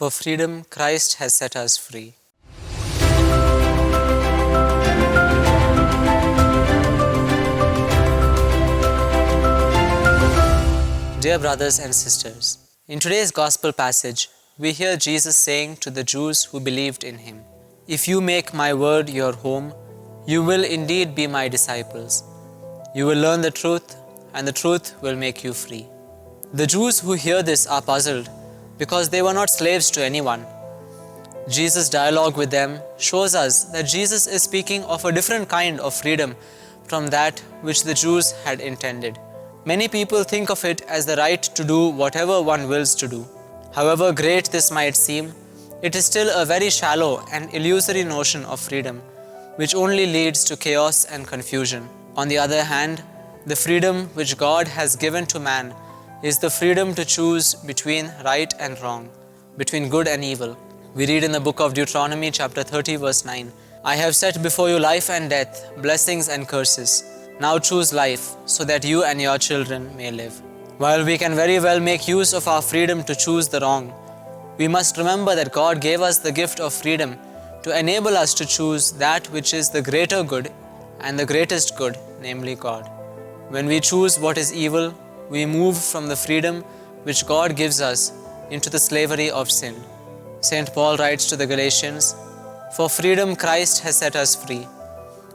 For freedom, Christ has set us free. Dear brothers and sisters, in today's gospel passage, we hear Jesus saying to the Jews who believed in him, "If you make my word your home, you will indeed be my disciples. You will learn the truth, and the truth will make you free." The Jews who hear this are puzzled because they were not slaves to anyone. Jesus' dialogue with them shows us that Jesus is speaking of a different kind of freedom from that which the Jews had intended. Many people think of it as the right to do whatever one wills to do. However great this might seem, it is still a very shallow and illusory notion of freedom, which only leads to chaos and confusion. On the other hand, the freedom which God has given to man is the freedom to choose between right and wrong, between good and evil. We read in the book of Deuteronomy chapter 30 verse 9, "I have set before you life and death, blessings and curses. Now choose life, so that you and your children may live." While we can very well make use of our freedom to choose the wrong, we must remember that God gave us the gift of freedom to enable us to choose that which is the greater good and the greatest good, namely God. When we choose what is evil, we move from the freedom which God gives us into the slavery of sin. St. Paul writes to the Galatians, "For freedom Christ has set us free.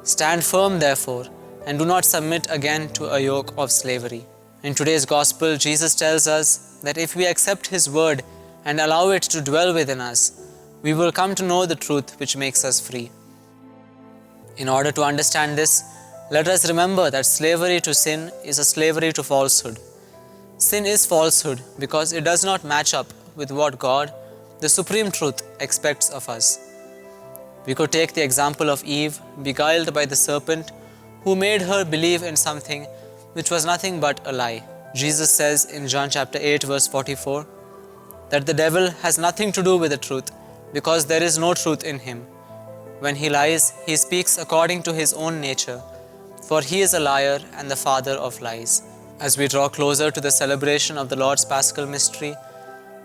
Stand firm therefore, and do not submit again to a yoke of slavery." In today's gospel, Jesus tells us that if we accept his word and allow it to dwell within us, we will come to know the truth which makes us free. In order to understand this, let us remember that slavery to sin is a slavery to falsehood. Sin is falsehood because it does not match up with what God, the supreme truth, expects of us. We could take the example of Eve, beguiled by the serpent, who made her believe in something which was nothing but a lie. Jesus says in John chapter 8 verse 44 that the devil has nothing to do with the truth because there is no truth in him. When he lies, he speaks according to his own nature, for he is a liar and the father of lies. As we draw closer to the celebration of the Lord's Paschal mystery,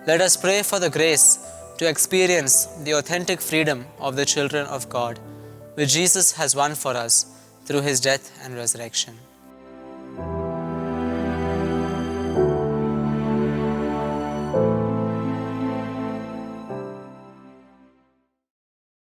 let us pray for the grace to experience the authentic freedom of the children of God, which Jesus has won for us through his death and resurrection.